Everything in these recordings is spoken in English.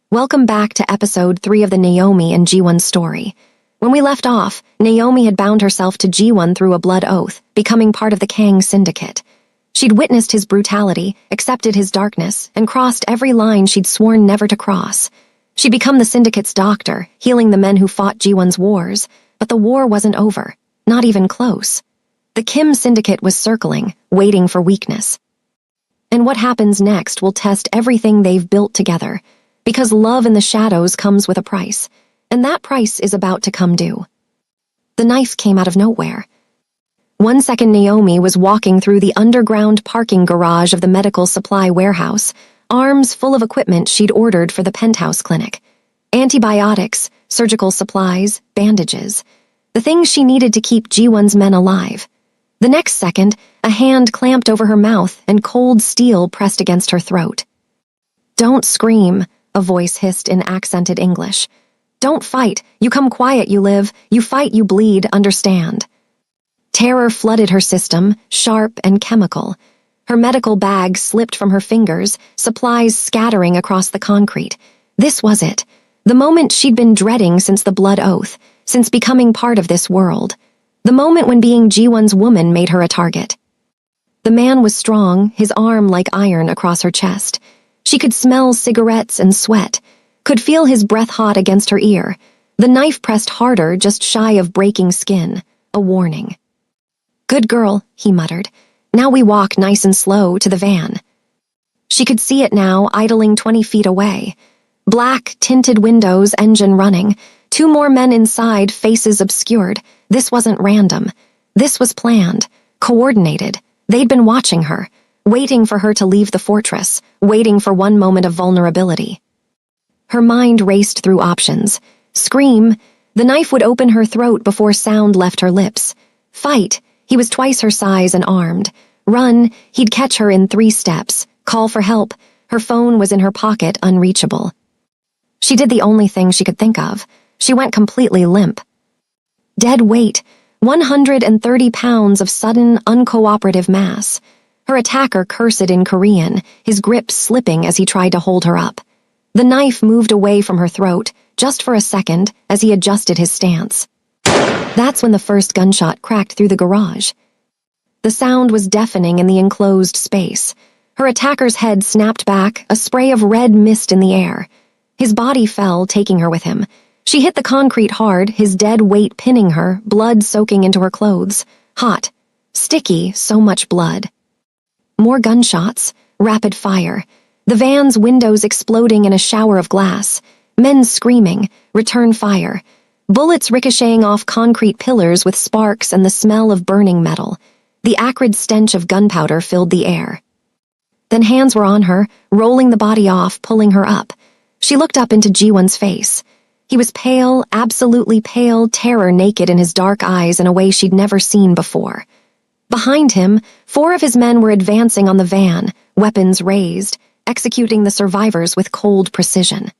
Welcome back to episode 3 of the Naomi and Ji-won story. When we left off, Naomi had bound herself to Ji-won through a blood oath, becoming part of the Kang syndicate. She'd witnessed his brutality, accepted his darkness, and crossed every line she'd sworn never to cross. She'd become the syndicate's doctor, healing the men who fought Ji-won's wars, but the war wasn't over, not even close. The Kim syndicate was circling, waiting for weakness. And what happens next will test everything they've built together, because love in the shadows comes with a price, and that price is about to come due. The knife came out of nowhere. One second Naomi was walking through the underground parking garage of the medical supply warehouse, arms full of equipment she'd ordered for the penthouse clinic. Antibiotics, surgical supplies, bandages. The things she needed to keep Ji-won's men alive. The next second, a hand clamped over her mouth and cold steel pressed against her throat. "Don't scream," a voice hissed in accented English. "Don't fight. You come quiet, you live. You fight, you bleed, understand." Terror flooded her system, sharp and chemical. Her medical bag slipped from her fingers, supplies scattering across the concrete. This was it. The moment she'd been dreading since the blood oath, since becoming part of this world. The moment when being Ji-won's woman made her a target. The man was strong, his arm like iron across her chest. She could smell cigarettes and sweat, could feel his breath hot against her ear. The knife pressed harder, just shy of breaking skin. A warning. "Good girl," he muttered. "Now we walk nice and slow to the van." She could see it now, idling 20 feet away. Black, tinted windows, engine running. 2 more men inside, faces obscured. This wasn't random. This was planned, coordinated. They'd been watching her, waiting for her to leave the fortress, waiting for one moment of vulnerability. Her mind raced through options. Scream. The knife would open her throat before sound left her lips. Fight. He was twice her size and armed. Run. He'd catch her in 3 steps. Call for help. Her phone was in her pocket, unreachable. She did the only thing she could think of. She went completely limp. Dead weight, 130 pounds of sudden, uncooperative mass. Her attacker cursed in Korean, his grip slipping as he tried to hold her up. The knife moved away from her throat, just for a second, as he adjusted his stance. That's when the first gunshot cracked through the garage. The sound was deafening in the enclosed space. Her attacker's head snapped back, a spray of red mist in the air. His body fell, taking her with him. She hit the concrete hard, his dead weight pinning her, blood soaking into her clothes. Hot. Sticky, so much blood. More gunshots. Rapid fire. The van's windows exploding in a shower of glass. Men screaming. Return fire. Bullets ricocheting off concrete pillars with sparks and the smell of burning metal. The acrid stench of gunpowder filled the air. Then hands were on her, rolling the body off, pulling her up. She looked up into Ji-won's face. He was pale, absolutely pale, terror naked in his dark eyes in a way she'd never seen before. Behind him, 4 of his men were advancing on the van, weapons raised, executing the survivors with cold precision.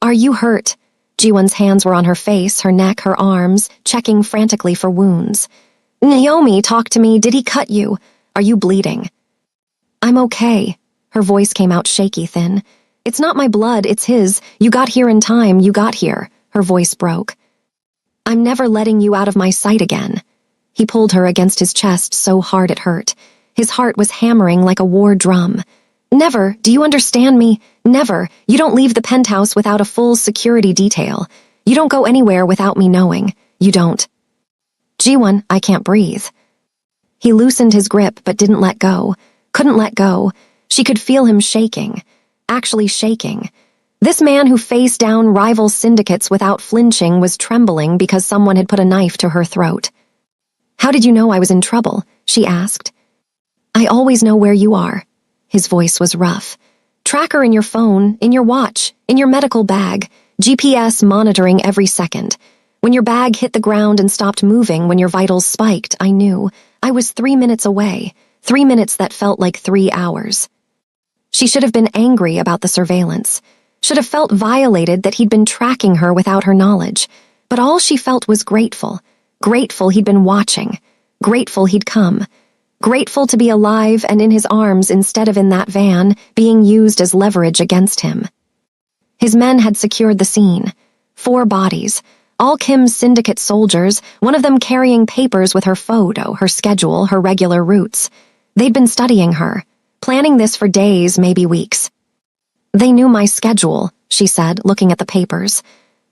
"Are you hurt?" Ji-won's hands were on her face, her neck, her arms, checking frantically for wounds. "Naomi, talk to me. Did he cut you? Are you bleeding?" "I'm okay." Her voice came out shaky, thin. "It's not my blood, it's his. You got here in time, you got here." Her voice broke. "I'm never letting you out of my sight again." He pulled her against his chest so hard it hurt. His heart was hammering like a war drum. "Never, do you understand me? Never. You don't leave the penthouse without a full security detail. You don't go anywhere without me knowing. You don't." "Ji-won, I can't breathe." He loosened his grip but didn't let go. Couldn't let go. She could feel him shaking. Actually shaking. This man who faced down rival syndicates without flinching was trembling because someone had put a knife to her throat. "How did you know I was in trouble?" she asked. "I always know where you are." His voice was rough. "Tracker in your phone, in your watch, in your medical bag, GPS monitoring every second. When your bag hit the ground and stopped moving, when your vitals spiked, I knew. I was 3 minutes away. 3 minutes that felt like 3 hours. She should have been angry about the surveillance, should have felt violated that he'd been tracking her without her knowledge, but all she felt was grateful. Grateful he'd been watching. Grateful he'd come. Grateful to be alive and in his arms instead of in that van, being used as leverage against him. His men had secured the scene. 4 bodies, all Kim's syndicate soldiers, one of them carrying papers with her photo, her schedule, her regular routes. They'd been studying her, planning this for days, maybe weeks. They knew my schedule, she said, looking at the papers.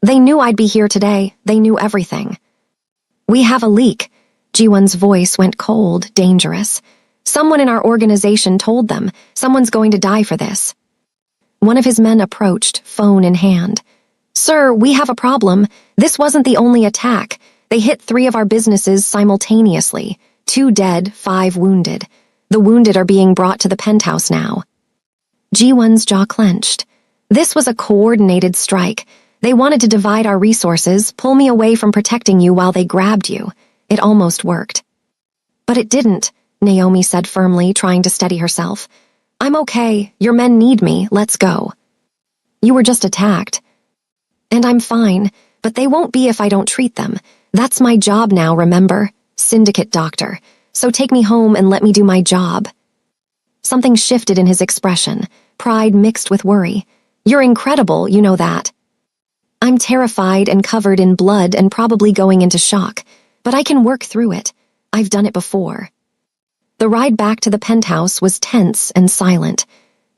They knew I'd be here today. They knew everything. We have a leak. Jiwon's voice went cold, dangerous. Someone in our organization told them, someone's going to die for this. One of his men approached, phone in hand. Sir, we have a problem. This wasn't the only attack. They hit 3 of our businesses simultaneously. 2 dead, 5 wounded. The wounded are being brought to the penthouse now. Jiwon's jaw clenched. This was a coordinated strike. They wanted to divide our resources, pull me away from protecting you while they grabbed you. It almost worked. But it didn't, Naomi said firmly, trying to steady herself. I'm okay. Your men need me. Let's go. You were just attacked. And I'm fine, but they won't be if I don't treat them. That's my job now, remember? Syndicate doctor. So take me home and let me do my job. Something shifted in his expression, pride mixed with worry. You're incredible, you know that. I'm terrified and covered in blood and probably going into shock, but I can work through it. I've done it before. The ride back to the penthouse was tense and silent.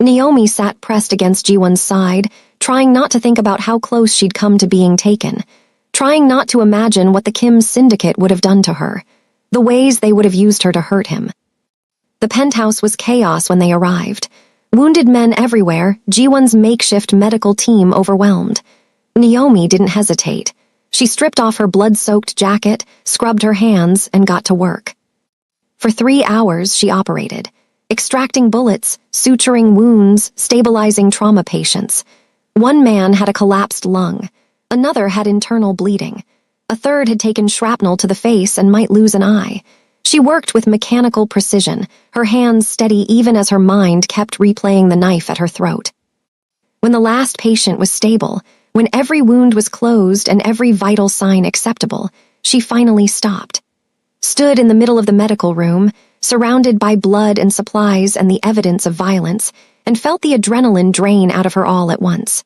Naomi sat pressed against Jiwon's side, trying not to think about how close she'd come to being taken, trying not to imagine what the Kim syndicate would have done to her, the ways they would have used her to hurt him. The penthouse was chaos when they arrived. Wounded men everywhere, Jiwon's makeshift medical team overwhelmed. Naomi didn't hesitate. She stripped off her blood-soaked jacket, scrubbed her hands, and got to work. For 3 hours, she operated, extracting bullets, suturing wounds, stabilizing trauma patients. One man had a collapsed lung. Another had internal bleeding. A third had taken shrapnel to the face and might lose an eye. She worked with mechanical precision, her hands steady even as her mind kept replaying the knife at her throat. When the last patient was stable, when every wound was closed and every vital sign acceptable, she finally stopped. Stood in the middle of the medical room, surrounded by blood and supplies and the evidence of violence, and felt the adrenaline drain out of her all at once.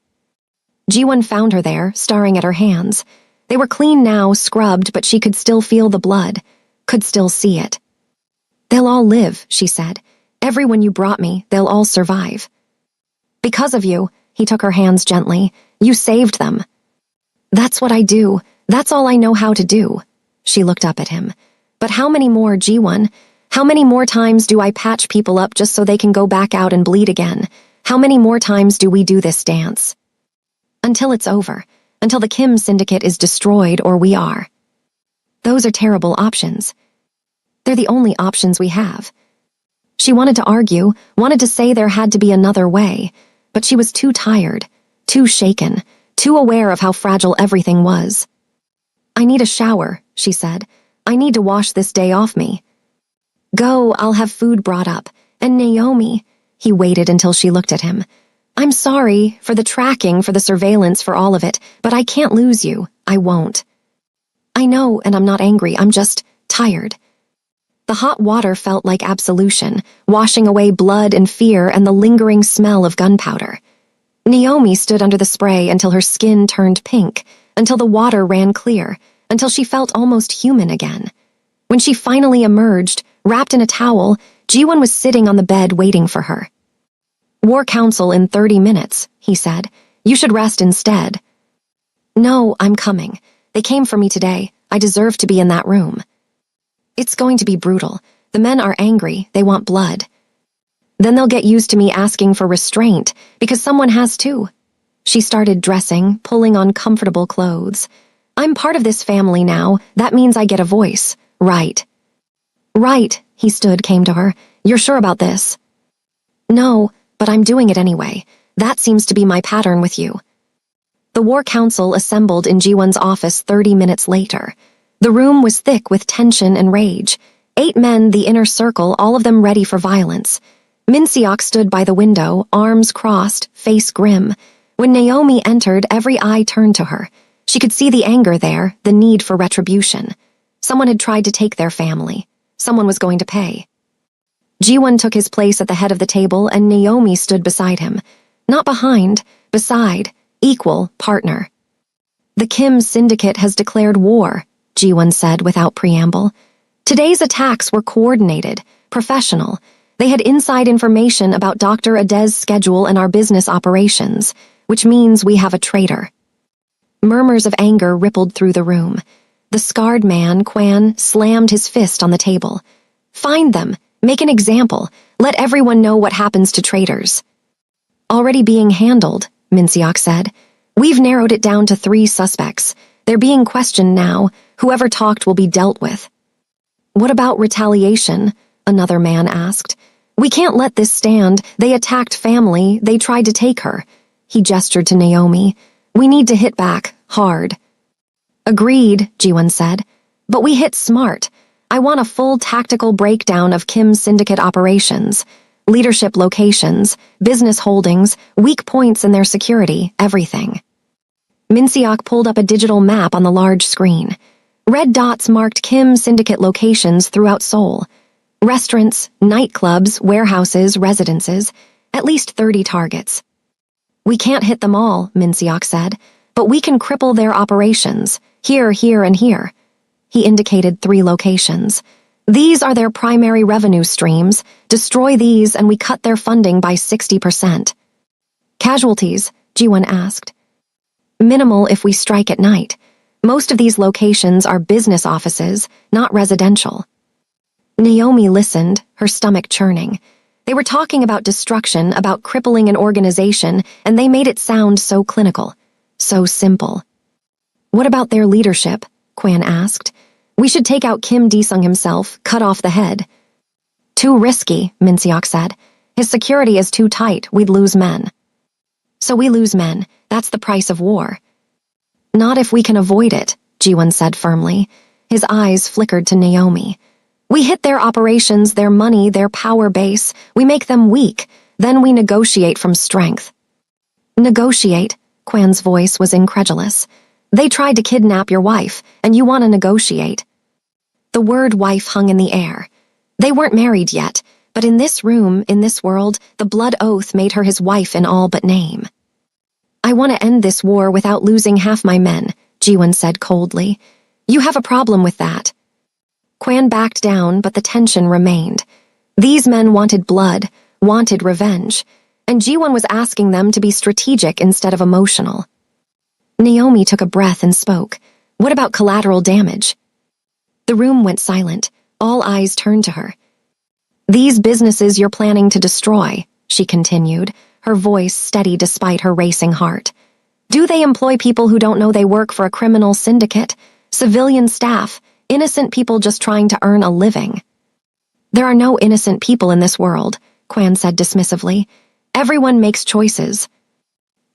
Jiwon found her there, staring at her hands. They were clean now, scrubbed, but she could still feel the blood, could still see it. They'll all live, she said. Everyone you brought me, they'll all survive. Because of you, he took her hands gently. You saved them. That's what I do. That's all I know how to do. She looked up at him. But how many more, Jiwon? How many more times do I patch people up just so they can go back out and bleed again? How many more times do we do this dance? Until it's over. Until the Kim syndicate is destroyed or we are. Those are terrible options. They're the only options we have. She wanted to argue, wanted to say there had to be another way, but she was too tired, too shaken, too aware of how fragile everything was. I need a shower, she said. I need to wash this day off me. Go, I'll have food brought up. And Naomi, he waited until she looked at him. I'm sorry for the tracking, for the surveillance, for all of it, but I can't lose you. I won't. I know, and I'm not angry. I'm just tired. The hot water felt like absolution, washing away blood and fear and the lingering smell of gunpowder. Naomi stood under the spray until her skin turned pink, until the water ran clear, until she felt almost human again. When she finally emerged, wrapped in a towel, Jiwon was sitting on the bed waiting for her. War Council in 30 minutes, he said. You should rest instead. No, I'm coming. They came for me today. I deserve to be in that room. It's going to be brutal. The men are angry. They want blood. Then they'll get used to me asking for restraint, because someone has to. She started dressing, pulling on comfortable clothes. I'm part of this family now. That means I get a voice. Right. Right, he stood, came to her. You're sure about this? No, but I'm doing it anyway. That seems to be my pattern with you. The War Council assembled in Jiwon's office 30 minutes later. The room was thick with tension and rage. 8 men, the inner circle, all of them ready for violence. Min-seok stood by the window, arms crossed, face grim. When Naomi entered, every eye turned to her. She could see the anger there, the need for retribution. Someone had tried to take their family. Someone was going to pay. Jiwon took his place at the head of the table and Naomi stood beside him. Not behind, beside. Equal partner. The Kim syndicate has declared war, Ji-won said without preamble. Today's attacks were coordinated, professional. They had inside information about Dr. Adez's schedule and our business operations, which means we have a traitor. Murmurs of anger rippled through the room. The scarred man, Kwan, slammed his fist on the table. Find them. Make an example. Let everyone know what happens to traitors. Already being handled, Minseok said. We've narrowed it down to 3 suspects. They're being questioned now. Whoever talked will be dealt with. What about retaliation? Another man asked. We can't let this stand. They attacked family. They tried to take her. He gestured to Naomi. We need to hit back, hard. Agreed, Ji-won said. But we hit smart. I want a full tactical breakdown of Kim's syndicate operations. Leadership locations, business holdings, weak points in their security, everything. Minseok pulled up a digital map on the large screen. Red dots marked Kim syndicate locations throughout Seoul. Restaurants, nightclubs, warehouses, residences, at least 30 targets. We can't hit them all, Minseok said, but we can cripple their operations, here, here, and here. He indicated 3 locations. These are their primary revenue streams. Destroy these and we cut their funding by 60%. Casualties? Ji-won asked. Minimal if we strike at night. Most of these locations are business offices, not residential. Naomi listened, her stomach churning. They were talking about destruction, about crippling an organization, and they made it sound so clinical, so simple. What about their leadership? Kwan asked. We should take out Kim Daesung himself, cut off the head. Too risky, Minseok said. His security is too tight, we'd lose men. So we lose men, that's the price of war. Not if we can avoid it, Ji-won said firmly. His eyes flickered to Naomi. We hit their operations, their money, their power base. We make them weak. Then we negotiate from strength. Negotiate? Kwan's voice was incredulous. They tried to kidnap your wife, and you want to negotiate. The word wife hung in the air. They weren't married yet, but in this room, in this world, the blood oath made her his wife in all but name. I want to end this war without losing half my men, Ji-won said coldly. You have a problem with that. Kwan backed down, but the tension remained. These men wanted blood, wanted revenge, and Ji-won was asking them to be strategic instead of emotional. Naomi took a breath and spoke. What about collateral damage? The room went silent. All eyes turned to her. These businesses you're planning to destroy, she continued, her voice steady despite her racing heart. Do they employ people who don't know they work for a criminal syndicate? Civilian staff, innocent people just trying to earn a living? There are no innocent people in this world, Kwan said dismissively. Everyone makes choices.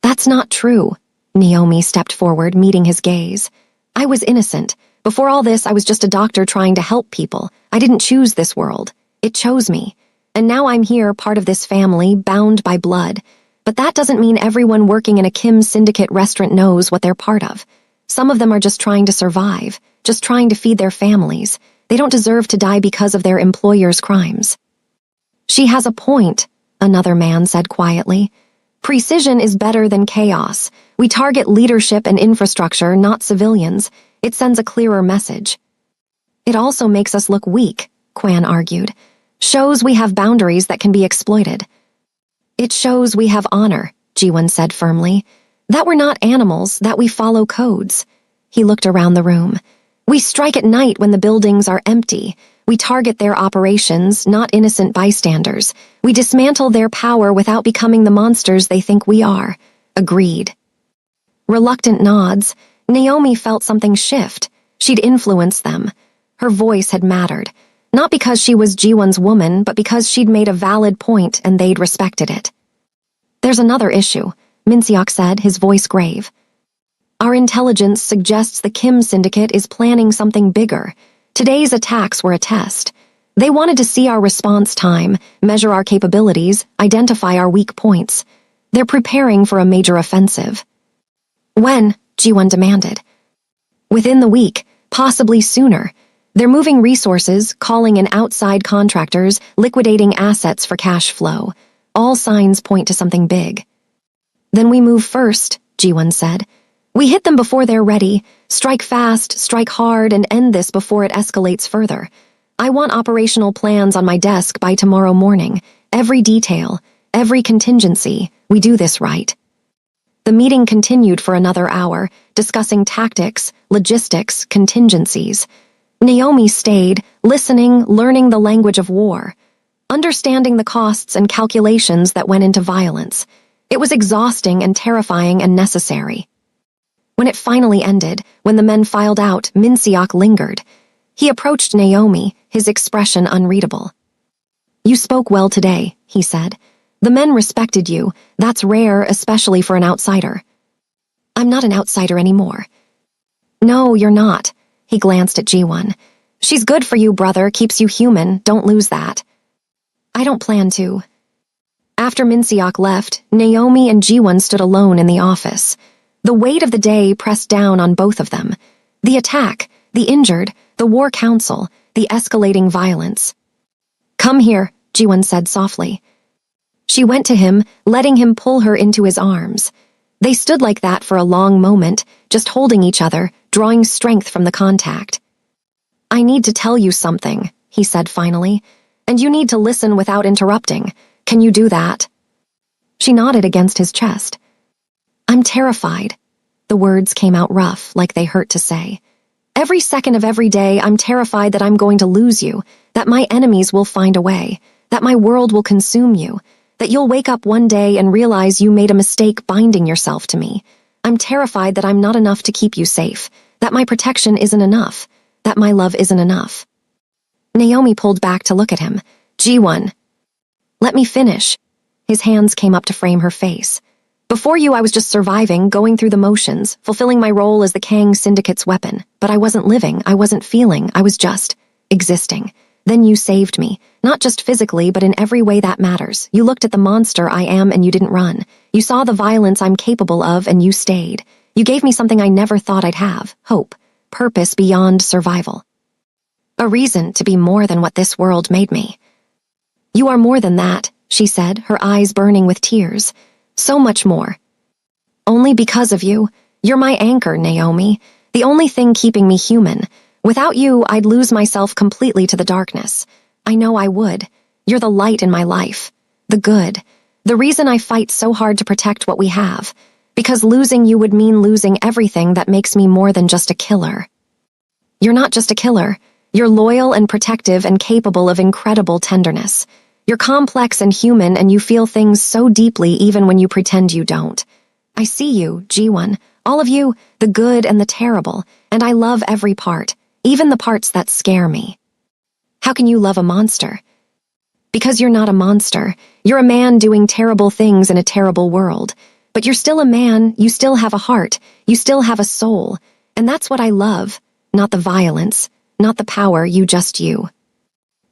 That's not true. Naomi stepped forward, meeting his gaze. I was innocent. Before all this, I was just a doctor trying to help people. I didn't choose this world. It chose me. And now I'm here, part of this family, bound by blood. But that doesn't mean everyone working in a Kim syndicate restaurant knows what they're part of. Some of them are just trying to survive, just trying to feed their families. They don't deserve to die because of their employer's crimes. She has a point, another man said quietly. Precision is better than chaos. We target leadership and infrastructure, not civilians. It sends a clearer message. It also makes us look weak, Kwan argued. Shows we have boundaries that can be exploited. It shows we have honor, Ji-won said firmly. That we're not animals, that we follow codes. He looked around the room. We strike at night when the buildings are empty. We target their operations, not innocent bystanders. We dismantle their power without becoming the monsters they think we are. Agreed. Reluctant nods. Naomi felt something shift. She'd influenced them. Her voice had mattered. Not because she was Ji-won's woman, but because she'd made a valid point and they'd respected it. There's another issue, Minseok said, his voice grave. Our intelligence suggests the Kim syndicate is planning something bigger. Today's attacks were a test. They wanted to see our response time, measure our capabilities, identify our weak points. They're preparing for a major offensive. When? Ji-won demanded. Within the week, possibly sooner. They're moving resources, calling in outside contractors, liquidating assets for cash flow. All signs point to something big. Then we move first, Ji-won said. We hit them before they're ready. Strike fast, strike hard, and end this before it escalates further. I want operational plans on my desk by tomorrow morning. Every detail, every contingency. We do this right. The meeting continued for another hour, discussing tactics, logistics, contingencies. Naomi stayed, listening, learning the language of war, understanding the costs and calculations that went into violence. It was exhausting and terrifying and necessary. When it finally ended, when the men filed out, Min-seok lingered. He approached Naomi, his expression unreadable. You spoke well today, he said. The men respected you. That's rare, especially for an outsider. I'm not an outsider anymore. No, you're not. He glanced at Ji-won. She's good for you, brother, keeps you human, don't lose that. I don't plan to. After Min-seok left, Naomi and Ji-won stood alone in the office. The weight of the day pressed down on both of them. The attack, the injured, the war council, the escalating violence. Come here, Ji-won said softly. She went to him, letting him pull her into his arms. They stood like that for a long moment, just holding each other, drawing strength from the contact. I need to tell you something, he said finally, and you need to listen without interrupting. Can you do that? She nodded against his chest. I'm terrified. The words came out rough, like they hurt to say. Every second of every day, I'm terrified that I'm going to lose you, that my enemies will find a way, that my world will consume you, that you'll wake up one day and realize you made a mistake binding yourself to me. I'm terrified that I'm not enough to keep you safe, that my protection isn't enough, that my love isn't enough. Naomi pulled back to look at him. Ji-won. Let me finish. His hands came up to frame her face. Before you, I was just surviving, going through the motions, fulfilling my role as the Kang Syndicate's weapon. But I wasn't living, I wasn't feeling, I was just existing. Then you saved me, not just physically, but in every way that matters. You looked at the monster I am and you didn't run. You saw the violence I'm capable of and you stayed. You gave me something I never thought I'd have, hope, purpose beyond survival. A reason to be more than what this world made me. You are more than that, she said, her eyes burning with tears. So much more. Only because of you. You're my anchor, Naomi. The only thing keeping me human. Without you, I'd lose myself completely to the darkness. I know I would. You're the light in my life. The good. The reason I fight so hard to protect what we have. Because losing you would mean losing everything that makes me more than just a killer. You're not just a killer. You're loyal and protective and capable of incredible tenderness. You're complex and human and you feel things so deeply even when you pretend you don't. I see you, Ji-won. All of you, the good and the terrible, and I love every part. Even the parts that scare me. How can you love a monster? Because you're not a monster. You're a man doing terrible things in a terrible world. But you're still a man, you still have a heart, you still have a soul. And that's what I love. Not the violence, not the power, you just you.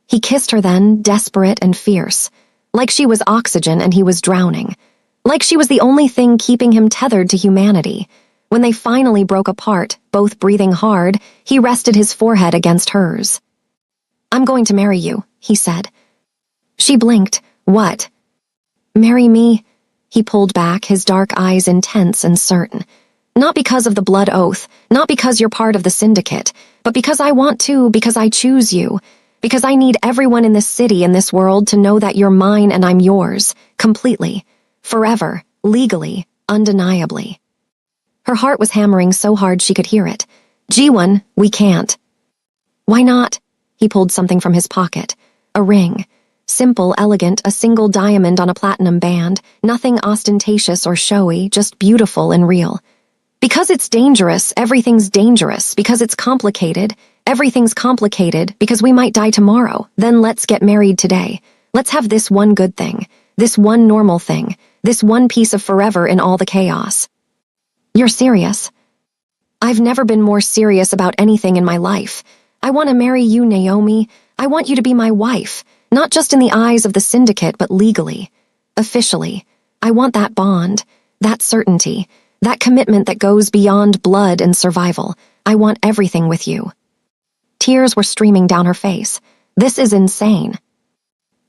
He kissed her then, desperate and fierce. Like she was oxygen and he was drowning. Like she was the only thing keeping him tethered to humanity. When they finally broke apart, both breathing hard, he rested his forehead against hers. I'm going to marry you, he said. She blinked. What? Marry me? He pulled back, his dark eyes intense and certain. Not because of the blood oath, not because you're part of the syndicate, but because I want to, because I choose you, because I need everyone in this city and this world to know that you're mine and I'm yours, completely, forever, legally, undeniably. Her heart was hammering so hard she could hear it. Ji-won, we can't. Why not? He pulled something from his pocket. A ring. Simple, elegant, a single diamond on a platinum band, nothing ostentatious or showy, just beautiful and real. Because it's dangerous, everything's dangerous. Because it's complicated, everything's complicated. Because we might die tomorrow. Then let's get married today. Let's have this one good thing. This one normal thing. This one piece of forever in all the chaos. You're serious? I've never been more serious about anything in my life. I want to marry you, Naomi. I want you to be my wife. Not just in the eyes of the syndicate, but legally. Officially. I want that bond. That certainty. That commitment that goes beyond blood and survival. I want everything with you. Tears were streaming down her face. This is insane.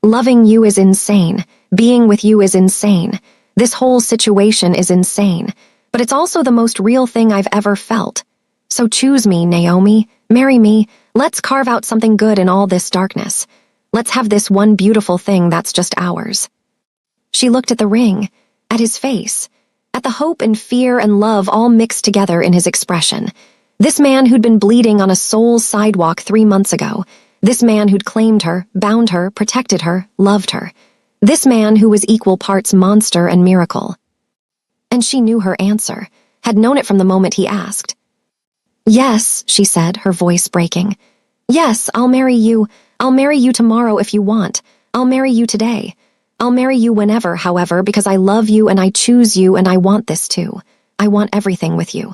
Loving you is insane. Being with you is insane. This whole situation is insane. but it's also the most real thing I've ever felt. So choose me, Naomi. Marry me. Let's carve out something good in all this darkness. Let's have this one beautiful thing that's just ours." She looked at the ring, at his face, at the hope and fear and love all mixed together in his expression. This man who'd been bleeding on a Seoul sidewalk 3 months ago. This man who'd claimed her, bound her, protected her, loved her. This man who was equal parts monster and miracle. And she knew her answer, had known it from the moment he asked. "Yes," she said, her voice breaking. "Yes, I'll marry you. I'll marry you tomorrow if you want. I'll marry you today. I'll marry you whenever, however, because I love you and I choose you and I want this too. I want everything with you."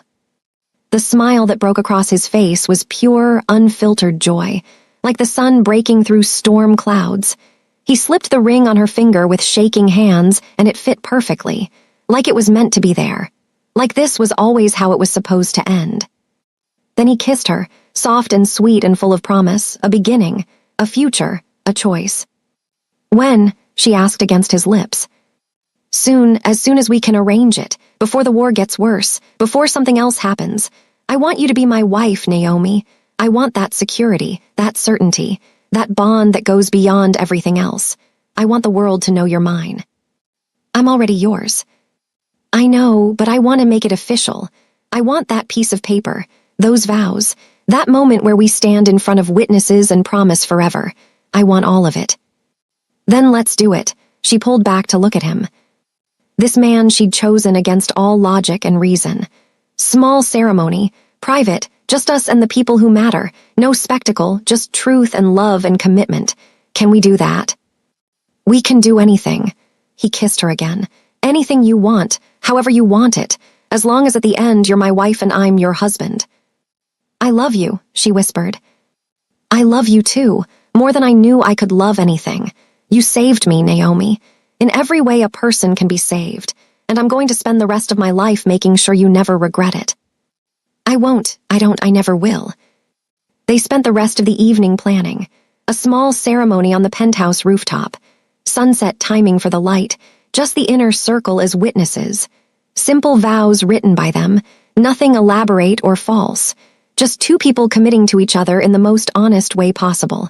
The smile that broke across his face was pure, unfiltered joy, like the sun breaking through storm clouds. He slipped the ring on her finger with shaking hands, and it fit perfectly, like it was meant to be there, like this was always how it was supposed to end. Then he kissed her, soft and sweet and full of promise, a beginning, a future, a choice. "When?" she asked against his lips. Soon as we can arrange it, before the war gets worse, before something else happens. I want you to be my wife, Naomi. I want that security, that certainty, that bond that goes beyond everything else. I want the world to know you're mine." "I'm already yours." "I know, but I want to make it official. I want that piece of paper, those vows, that moment where we stand in front of witnesses and promise forever. I want all of it." "Then let's do it." She pulled back to look at him. This man she'd chosen against all logic and reason. Small ceremony, private, just us and the people who matter. No spectacle, just truth and love and commitment. Can we do that? "We can do anything." He kissed her again. "Anything you want, however you want it, as long as at the end you're my wife and I'm your husband." "I love you," she whispered. "I love you too, more than I knew I could love anything. You saved me, Naomi. In every way a person can be saved, and I'm going to spend the rest of my life making sure you never regret it." "I won't, I never will." They spent the rest of the evening planning. A small ceremony on the penthouse rooftop. Sunset timing for the light, just the inner circle as witnesses. Simple vows written by them, nothing elaborate or false. Just two people committing to each other in the most honest way possible.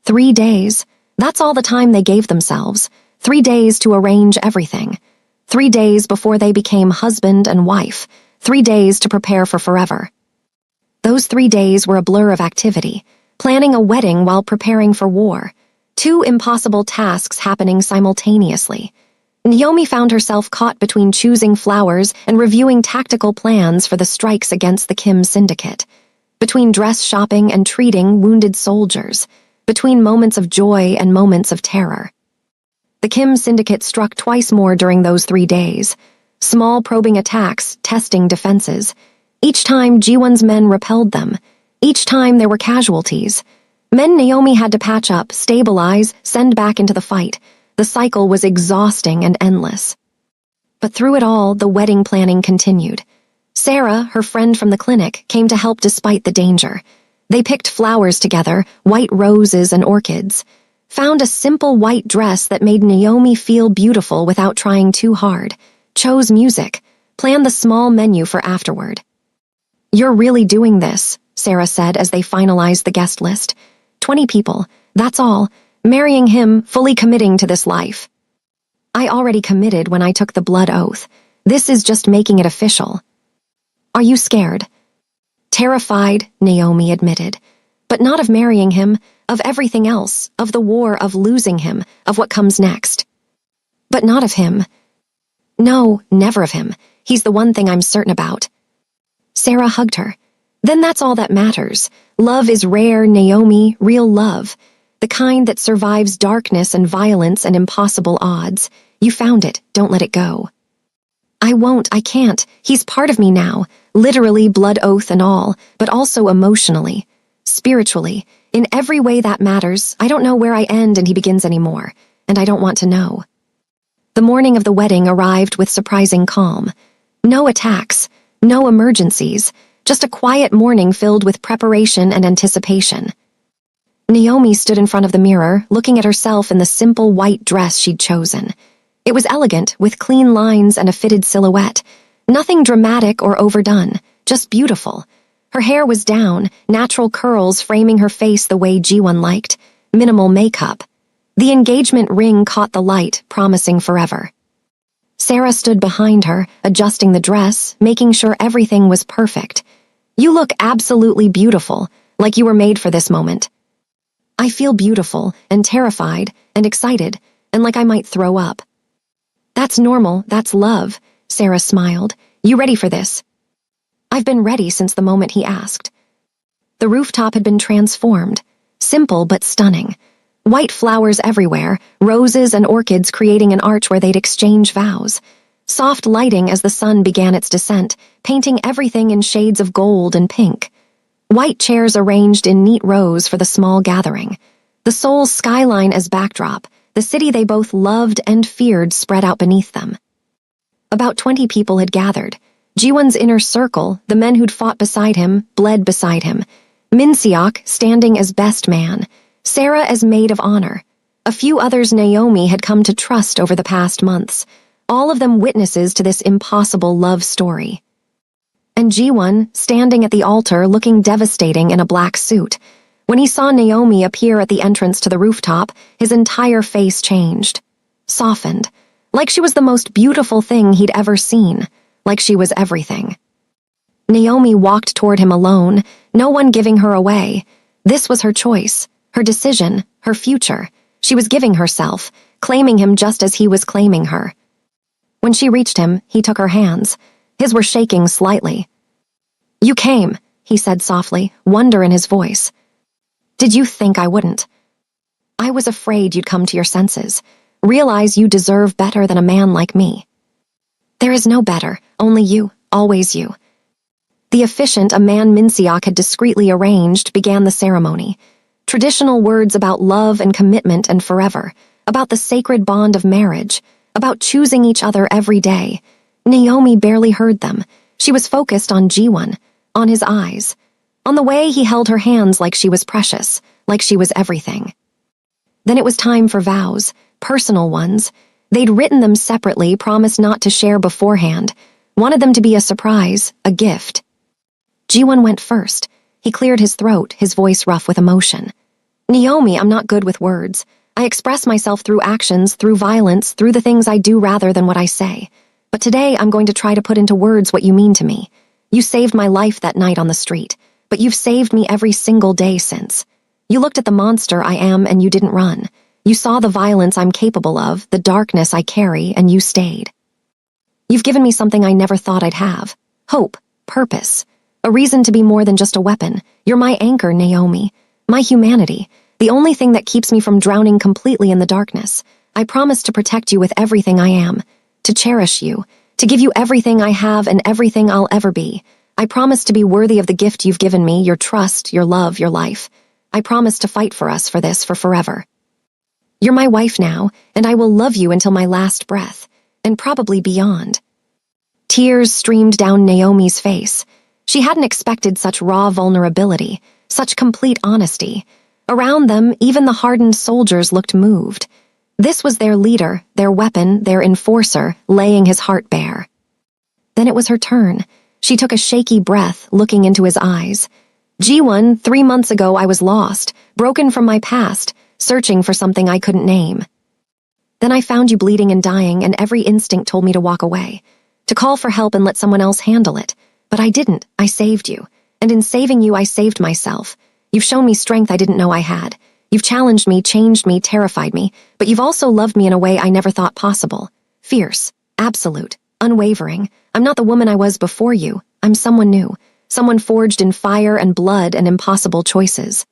3 days, that's all the time they gave themselves. 3 days to arrange everything. 3 days before they became husband and wife. 3 days to prepare for forever. Those 3 days were a blur of activity, planning a wedding while preparing for war. 2 impossible tasks happening simultaneously. Naomi found herself caught between choosing flowers and reviewing tactical plans for the strikes against the Kim syndicate. Between dress shopping and treating wounded soldiers. Between moments of joy and moments of terror. The Kim syndicate struck twice more during those 3 days. Small probing attacks, testing defenses. Each time Ji-won's men repelled them. Each time there were casualties. Men Naomi had to patch up, stabilize, send back into the fight. The cycle was exhausting and endless. But through it all, the wedding planning continued. Sarah, her friend from the clinic, came to help despite the danger. They picked flowers together, white roses and orchids. Found a simple white dress that made Naomi feel beautiful without trying too hard. Chose music. Planned the small menu for afterward. "You're really doing this," Sarah said as they finalized the guest list. 20 people, that's all. Marrying him, fully committing to this life. "I already committed when I took the blood oath. This is just making it official." "Are you scared?" "Terrified," Naomi admitted. "But not of marrying him, of everything else, of the war, of losing him, of what comes next." "But not of him." "No, never of him. He's the one thing I'm certain about." Sarah hugged her. "Then that's all that matters. Love is rare, Naomi, real love. The kind that survives darkness and violence and impossible odds. You found it, don't let it go." "I won't, I can't. He's part of me now, literally blood oath and all, but also emotionally, spiritually, in every way that matters. I don't know where I end and he begins anymore, and I don't want to know." The morning of the wedding arrived with surprising calm. No attacks, no emergencies, just a quiet morning filled with preparation and anticipation. Naomi stood in front of the mirror, looking at herself in the simple white dress she'd chosen. It was elegant, with clean lines and a fitted silhouette, Nothing dramatic or overdone, just beautiful. Her hair was down, natural curls framing her face the way Ji-won liked, minimal makeup. The engagement ring caught the light, promising forever. Sarah stood behind her, adjusting the dress, making sure everything was perfect. "You look absolutely beautiful, like you were made for this moment." "I feel beautiful, and terrified, and excited, and like I might throw up." "That's normal, that's love," Sarah smiled. "You ready for this?" "I've been ready since the moment he asked." The rooftop had been transformed, simple but stunning. White flowers everywhere, roses and orchids creating an arch where they'd exchange vows. Soft lighting as the sun began its descent, painting everything in shades of gold and pink. White chairs arranged in neat rows for the small gathering. The Seoul skyline as backdrop, the city they both loved and feared spread out beneath them. About 20 people had gathered. Ji-won's inner circle, the men who'd fought beside him, bled beside him. Min-seok standing as best man. Sarah as maid of honor. A few others Naomi had come to trust over the past months, all of them witnesses to this impossible love story. And Ji-won, standing at the altar looking devastating in a black suit. When he saw Naomi appear at the entrance to the rooftop, his entire face changed. Softened. Like she was the most beautiful thing he'd ever seen. Like she was everything. Naomi walked toward him alone, no one giving her away. This was her choice. Her decision, her future. She was giving herself, claiming him just as he was claiming her. When she reached him, he took her hands. His were shaking slightly. "You came," he said softly, wonder in his voice. "Did you think I wouldn't? I was afraid you'd come to your senses, realize you deserve better than a man like me." "There is no better, only you, always you." The officiant a man Min-seok had discreetly arranged began the ceremony. Traditional words about love and commitment and forever, about the sacred bond of marriage, about choosing each other every day. Naomi barely heard them. She was focused on Ji-won, on his eyes, on the way he held her hands like she was precious, like she was everything. Then it was time for vows, personal ones. They'd written them separately, promised not to share beforehand, wanted them to be a surprise, a gift. Ji-won went first. He cleared his throat, his voice rough with emotion. "Naomi, I'm not good with words. I express myself through actions, through violence, through the things I do rather than what I say. But today I'm going to try to put into words what you mean to me. You saved my life that night on the street, but you've saved me every single day since. You looked at the monster I am and you didn't run. You saw the violence I'm capable of, the darkness I carry, and you stayed. You've given me something I never thought I'd have. Hope, purpose. A reason to be more than just a weapon. You're my anchor, Naomi. My humanity. The only thing that keeps me from drowning completely in the darkness. I promise to protect you with everything I am. To cherish you. To give you everything I have and everything I'll ever be. I promise to be worthy of the gift you've given me, your trust, your love, your life. I promise to fight for us for this, for forever. You're my wife now, and I will love you until my last breath. And probably beyond." Tears streamed down Naomi's face. She hadn't expected such raw vulnerability, such complete honesty. Around them, even the hardened soldiers looked moved. This was their leader, their weapon, their enforcer, laying his heart bare. Then it was her turn. She took a shaky breath, looking into his eyes. "Ji-won, 3 months ago I was lost, broken from my past, searching for something I couldn't name. Then I found you bleeding and dying, and every instinct told me to walk away, to call for help and let someone else handle it. But I didn't. I saved you. And in saving you, I saved myself. You've shown me strength I didn't know I had. You've challenged me, changed me, terrified me, but you've also loved me in a way I never thought possible. Fierce, absolute, unwavering. I'm not the woman I was before you. I'm someone new, someone forged in fire and blood and impossible choices.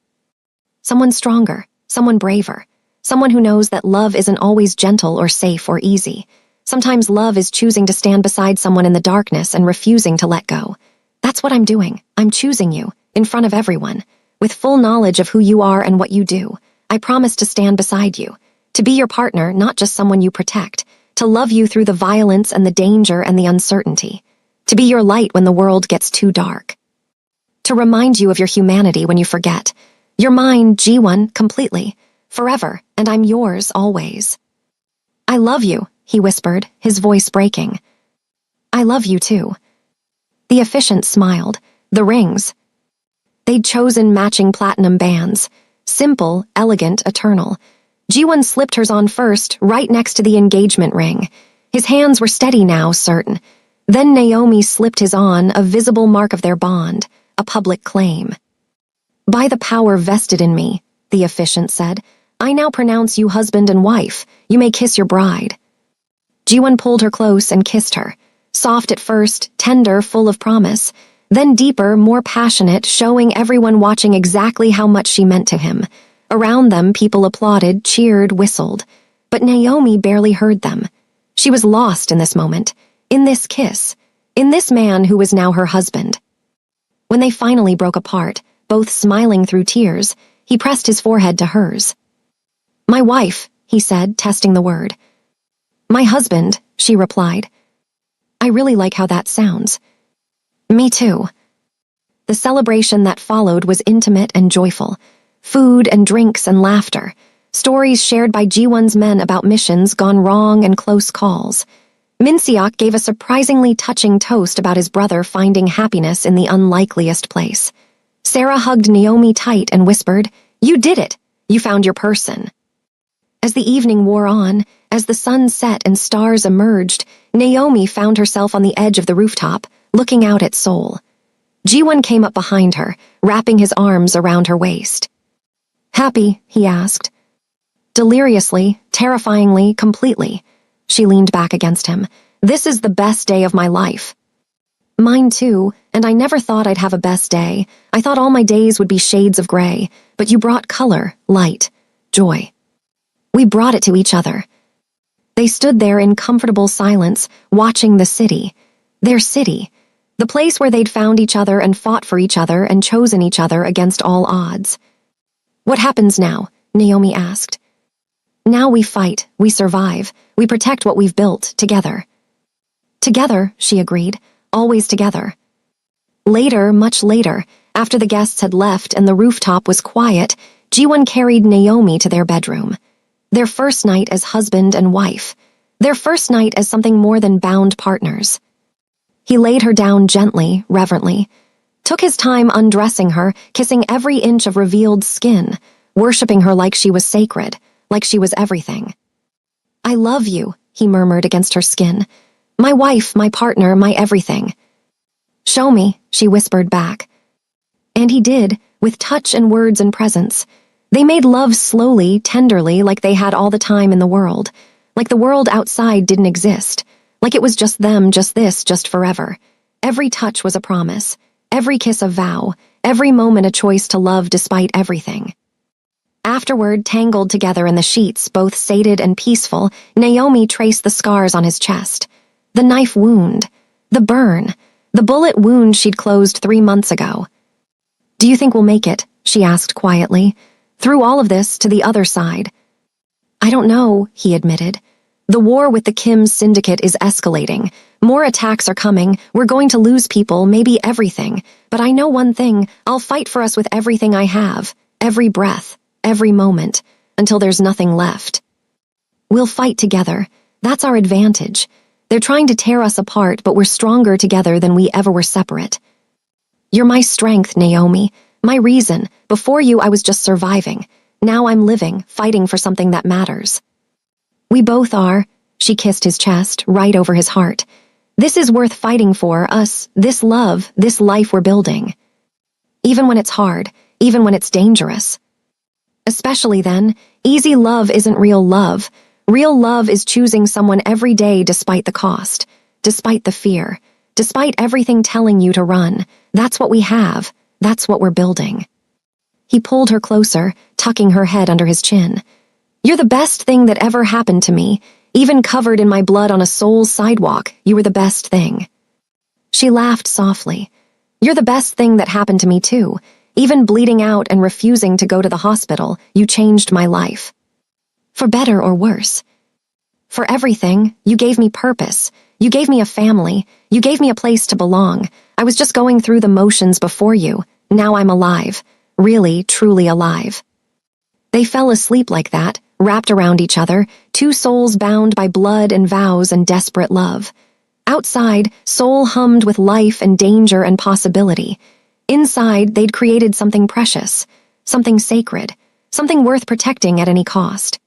Someone stronger, someone braver, someone who knows that love isn't always gentle or safe or easy. Sometimes love is choosing to stand beside someone in the darkness and refusing to let go. That's what I'm doing. I'm choosing you, in front of everyone. With full knowledge of who you are and what you do, I promise to stand beside you, to be your partner, not just someone you protect, to love you through the violence and the danger and the uncertainty, to be your light when the world gets too dark, to remind you of your humanity when you forget. You're mine, Ji-won, completely, forever, and I'm yours always. I love you, he whispered, his voice breaking. I love you too. The officiant smiled. The rings. They'd chosen matching platinum bands. Simple, elegant, eternal. Ji-won slipped hers on first, right next to the engagement ring. His hands were steady now, certain. Then Naomi slipped his on, a visible mark of their bond, a public claim. By the power vested in me, the officiant said, I now pronounce you husband and wife. You may kiss your bride. Ji-won pulled her close and kissed her. Soft at first, tender, full of promise. Then deeper, more passionate, showing everyone watching exactly how much she meant to him. Around them, people applauded, cheered, whistled. But Naomi barely heard them. She was lost in this moment, in this kiss, in this man who was now her husband. When they finally broke apart, both smiling through tears, he pressed his forehead to hers. My wife, he said, testing the word. My husband, she replied. I really like how that sounds. Me too. The celebration that followed was intimate and joyful. Food and drinks and laughter. Stories shared by Ji-won's men about missions gone wrong and close calls. Min-seok gave a surprisingly touching toast about his brother finding happiness in the unlikeliest place. Sarah hugged Naomi tight and whispered, You did it! You found your person. As the evening wore on, as the sun set and stars emerged, Naomi found herself on the edge of the rooftop, looking out at Seoul. Ji-won came up behind her, wrapping his arms around her waist. Happy, he asked. Deliriously, terrifyingly, completely. She leaned back against him. This is the best day of my life. Mine too, and I never thought I'd have a best day. I thought all my days would be shades of gray, but you brought color, light, joy. We brought it to each other. They stood there in comfortable silence, watching the city. Their city. The place where they'd found each other and fought for each other and chosen each other against all odds. What happens now? Naomi asked. Now we fight, we survive, we protect what we've built, together. Together, she agreed, always together. Later, much later, after the guests had left and the rooftop was quiet, Ji-won carried Naomi to their bedroom. Their first night as husband and wife. Their first night as something more than bound partners. He laid her down gently, reverently, took his time undressing her, kissing every inch of revealed skin, worshipping her like she was sacred, like she was everything. I love you, he murmured against her skin. My wife, my partner, my everything. Show me, she whispered back. And he did, with touch and words and presence. They made love slowly, tenderly, like they had all the time in the world, like the world outside didn't exist, like it was just them, just this, just forever. Every touch was a promise, every kiss a vow, every moment a choice to love despite everything. Afterward, tangled together in the sheets, both sated and peaceful, Naomi traced the scars on his chest. The knife wound, the burn, the bullet wound she'd closed 3 months ago. Do you think we'll make it? She asked quietly. Through all of this, to the other side. I don't know, he admitted. The war with the Kim syndicate is escalating. More attacks are coming. We're going to lose people, maybe everything. But I know one thing, I'll fight for us with everything I have, every breath, every moment, until there's nothing left. We'll fight together. That's our advantage. They're trying to tear us apart, but we're stronger together than we ever were separate. You're my strength, Naomi. My reason. Before you, I was just surviving. Now I'm living, fighting for something that matters. We both are. She kissed his chest, right over his heart. This is worth fighting for, us, this love, this life we're building. Even when it's hard, even when it's dangerous. Especially then, easy love isn't real love. Real love is choosing someone every day despite the cost, despite the fear, despite everything telling you to run. That's what we have. That's what we're building. He pulled her closer, tucking her head under his chin. You're the best thing that ever happened to me. Even covered in my blood on a Seoul sidewalk, you were the best thing. She laughed softly. You're the best thing that happened to me too. Even bleeding out and refusing to go to the hospital, you changed my life. For better or worse. For everything, you gave me purpose. You gave me a family. You gave me a place to belong. I was just going through the motions before you. Now I'm alive. Really, truly alive. They fell asleep like that, wrapped around each other, two souls bound by blood and vows and desperate love. Outside, Seoul hummed with life and danger and possibility. Inside, they'd created something precious, something sacred, something worth protecting at any cost.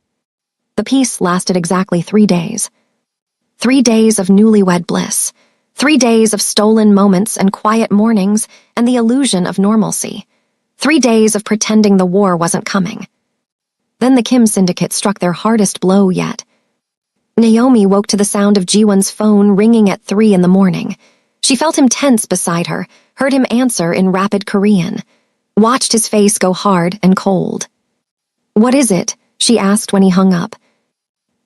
The peace lasted exactly 3 days. 3 days of newlywed bliss. 3 days of stolen moments and quiet mornings and the illusion of normalcy. 3 days of pretending the war wasn't coming. Then the Kim syndicate struck their hardest blow yet. Naomi woke to the sound of Ji-won's phone ringing at 3 in the morning. She felt him tense beside her, heard him answer in rapid Korean, watched his face go hard and cold. "What is it?" she asked when he hung up.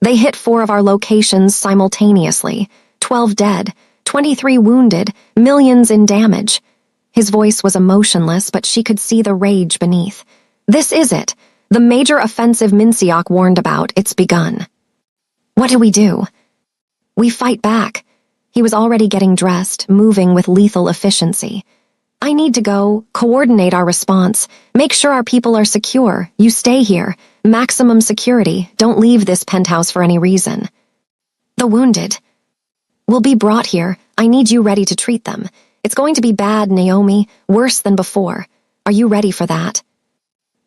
"They hit 4 of our locations simultaneously. 12 dead, 23 wounded, millions in damage." His voice was emotionless, but she could see the rage beneath. "This is it. The major offensive Min Seok warned about. It's begun." "What do we do?" "We fight back." He was already getting dressed, moving with lethal efficiency. "I need to go, coordinate our response, make sure our people are secure. You stay here. Maximum security. Don't leave this penthouse for any reason." "The wounded will be brought here. I need you ready to treat them. It's going to be bad, Naomi, worse than before. Are you ready for that?"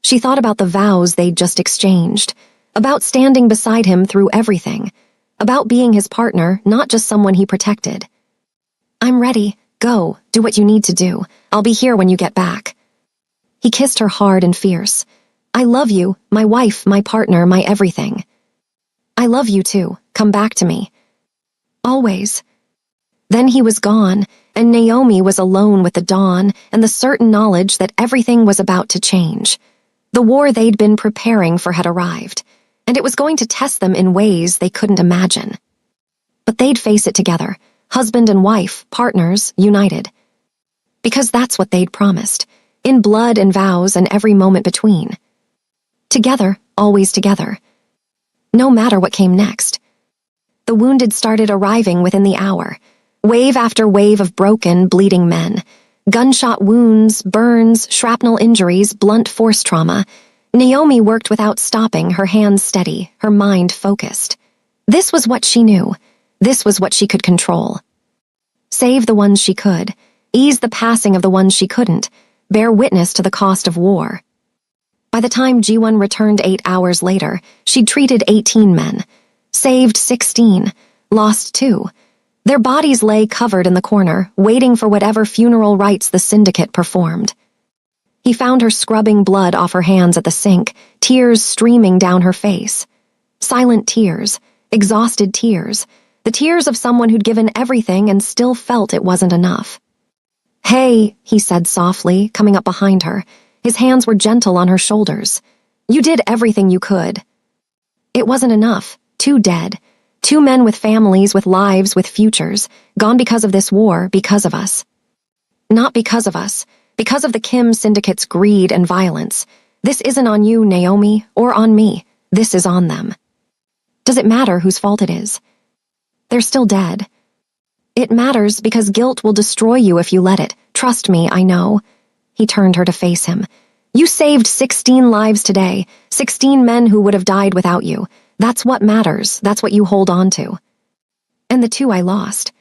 She thought about the vows they'd just exchanged, about standing beside him through everything, about being his partner, not just someone he protected. "I'm ready. Go, do what you need to do. I'll be here when you get back." He kissed her hard and fierce. "I love you, my wife, my partner, my everything." "I love you too. Come back to me. Always." Then he was gone, and Naomi was alone with the dawn and the certain knowledge that everything was about to change. The war they'd been preparing for had arrived, and it was going to test them in ways they couldn't imagine. But they'd face it together, husband and wife, partners, united. Because that's what they'd promised, in blood and vows and every moment between. Together, always together. No matter what came next. The wounded started arriving within the hour. Wave after wave of broken, bleeding men. Gunshot wounds, burns, shrapnel injuries, blunt force trauma. Naomi worked without stopping, her hands steady, her mind focused. This was what she knew. This was what she could control. Save the ones she could. Ease the passing of the ones she couldn't. Bear witness to the cost of war. By the time Ji-won returned 8 hours later, she'd treated 18 men. Saved 16. Lost 2. Their bodies lay covered in the corner, waiting for whatever funeral rites the syndicate performed. He found her scrubbing blood off her hands at the sink, tears streaming down her face. Silent tears, exhausted tears, the tears of someone who'd given everything and still felt it wasn't enough. "Hey," he said softly, coming up behind her. His hands were gentle on her shoulders. "You did everything you could." It wasn't enough. 2 dead. 2 men with families, with lives, with futures, gone because of this war, because of us. Not because of us, because of the Kim syndicate's greed and violence. This isn't on you, Naomi, or on me. This is on them. Does it matter whose fault it is? They're still dead. It matters because guilt will destroy you if you let it. Trust me, I know. He turned her to face him. You saved 16 lives today, 16 men who would have died without you. That's what matters. That's what you hold on to. And the 2 I lost.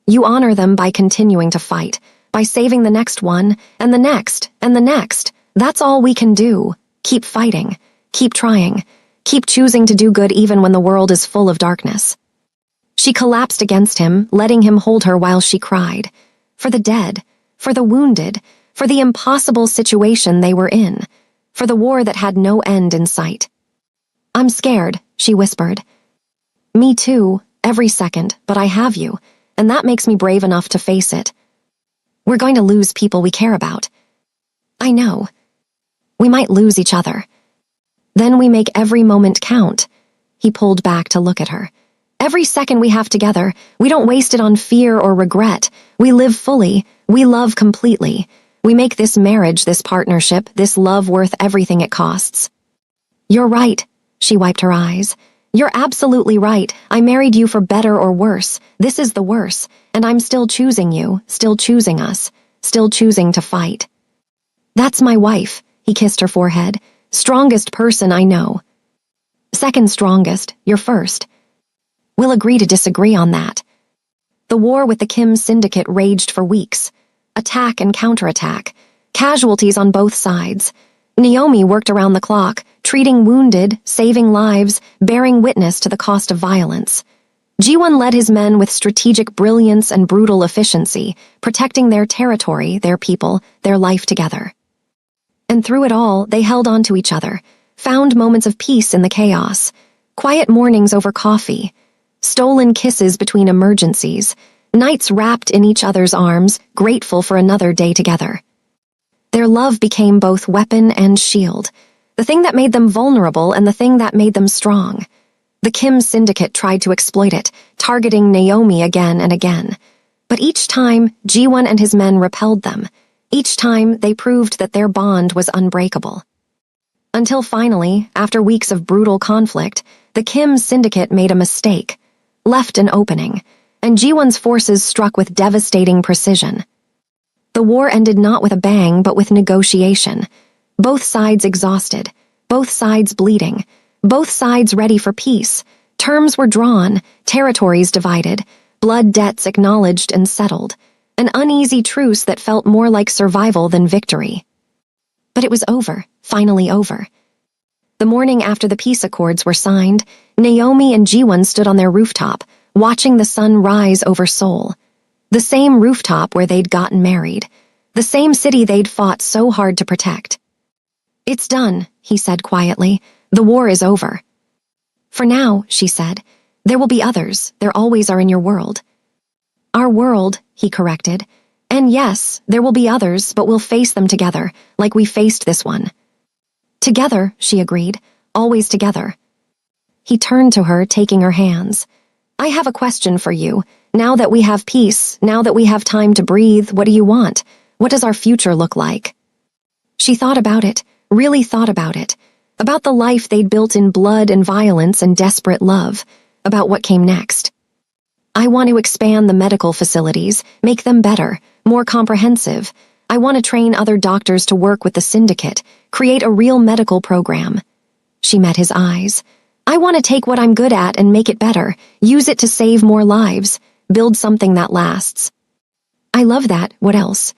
You honor them by continuing to fight, by saving the next one, and the next, and the next. That's all we can do. Keep fighting. Keep trying. Keep choosing to do good even when the world is full of darkness. She collapsed against him, letting him hold her while she cried. For the dead, for the wounded, for the impossible situation they were in, for the war that had no end in sight. "I'm scared," she whispered. "Me too, every second, but I have you, and that makes me brave enough to face it. We're going to lose people we care about. I know. We might lose each other. Then we make every moment count." He pulled back to look at her. "Every second we have together, we don't waste it on fear or regret. We live fully. We love completely. We make this marriage, this partnership, this love worth everything it costs." "You're right." She wiped her eyes. "You're absolutely right. I married you for better or worse. This is the worse, and I'm still choosing you, still choosing us, still choosing to fight." "That's my wife," he kissed her forehead. "Strongest person I know." "Second strongest, you're first. We'll agree to disagree on that." The war with the Kim syndicate raged for weeks. Attack and counterattack. Casualties on both sides. Naomi worked around the clock, treating wounded, saving lives, bearing witness to the cost of violence. Ji-won led his men with strategic brilliance and brutal efficiency, protecting their territory, their people, their life together. And through it all, they held on to each other, found moments of peace in the chaos, quiet mornings over coffee, stolen kisses between emergencies, nights wrapped in each other's arms, grateful for another day together. Their love became both weapon and shield, the thing that made them vulnerable and the thing that made them strong. The Kim syndicate tried to exploit it, targeting Naomi again and again. But each time, Ji-won and his men repelled them. Each time, they proved that their bond was unbreakable. Until finally, after weeks of brutal conflict, the Kim syndicate made a mistake, left an opening, and Ji-won's forces struck with devastating precision. The war ended not with a bang, but with negotiation. Both sides exhausted, both sides bleeding, both sides ready for peace. Terms were drawn, territories divided, blood debts acknowledged and settled, an uneasy truce that felt more like survival than victory. But it was over, finally over. The morning after the peace accords were signed, Naomi and Ji-won stood on their rooftop, watching the sun rise over Seoul. The same rooftop where they'd gotten married, the same city they'd fought so hard to protect. "It's done," he said quietly. "The war is over." "For now," she said. "There will be others. There always are in your world." "Our world," he corrected. "And yes, there will be others, but we'll face them together, like we faced this one." "Together," she agreed. "Always together." He turned to her, taking her hands. "I have a question for you. Now that we have peace, now that we have time to breathe, what do you want? What does our future look like?" She thought about it, really thought about it. About the life they'd built in blood and violence and desperate love. About what came next. "I want to expand the medical facilities, make them better, more comprehensive. I want to train other doctors to work with the syndicate, create a real medical program." She met his eyes. "I want to take what I'm good at and make it better, use it to save more lives, build something that lasts." "I love that. What else?"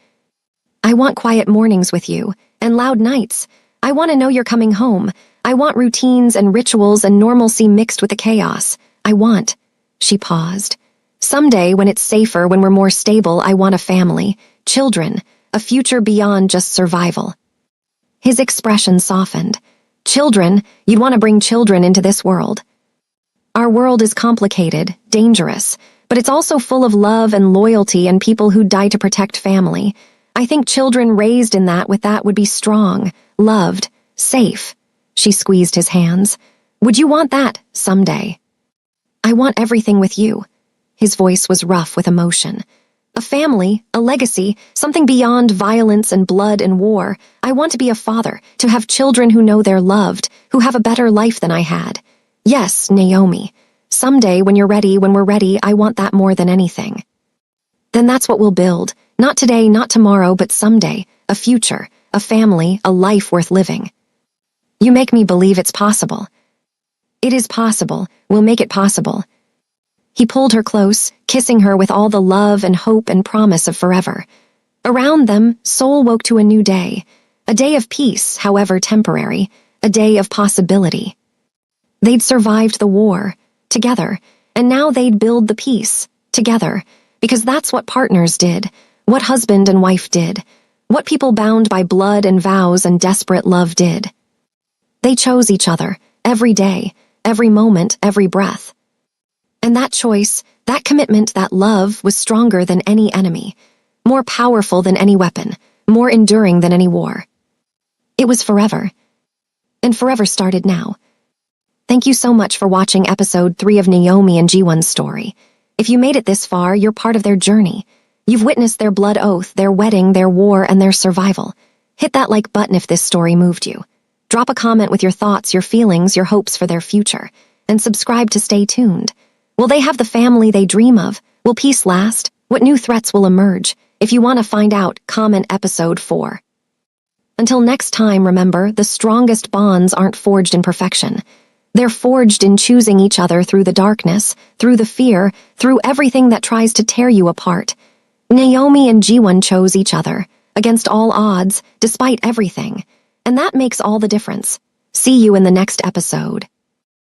"I want quiet mornings with you, and loud nights. I want to know you're coming home. I want routines and rituals and normalcy mixed with the chaos. I want..." She paused. "Someday, when it's safer, when we're more stable, I want a family, children, a future beyond just survival." His expression softened. "Children? You'd want to bring children into this world." "Our world is complicated, dangerous, but it's also full of love and loyalty and people who die to protect family. I think children raised in that with that would be strong, loved, safe." She squeezed his hands. "Would you want that someday?" "I want everything with you." His voice was rough with emotion. "A family, a legacy, something beyond violence and blood and war. I want to be a father, to have children who know they're loved, who have a better life than I had. Yes, Naomi. Someday, when you're ready, when we're ready, I want that more than anything." "Then that's what we'll build. Not today, not tomorrow, but someday. A future, a family, a life worth living." "You make me believe it's possible." "It is possible. We'll make it possible." He pulled her close, kissing her with all the love and hope and promise of forever. Around them, Seoul woke to a new day. A day of peace, however temporary. A day of possibility. They'd survived the war, together, and now they'd build the peace, together, because that's what partners did, what husband and wife did, what people bound by blood and vows and desperate love did. They chose each other, every day, every moment, every breath. And that choice, that commitment, that love was stronger than any enemy, more powerful than any weapon, more enduring than any war. It was forever. And forever started now. Thank you so much for watching episode 3 of Naomi and Ji-won's story. If you made it this far, you're part of their journey. You've witnessed their blood oath, their wedding, their war, and their survival. Hit that like button if this story moved you. Drop a comment with your thoughts, your feelings, your hopes for their future. And subscribe to stay tuned. Will they have the family they dream of? Will peace last? What new threats will emerge? If you want to find out, comment episode 4. Until next time, remember, the strongest bonds aren't forged in perfection. They're forged in choosing each other through the darkness, through the fear, through everything that tries to tear you apart. Naomi and Jiwon chose each other, against all odds, despite everything. And that makes all the difference. See you in the next episode.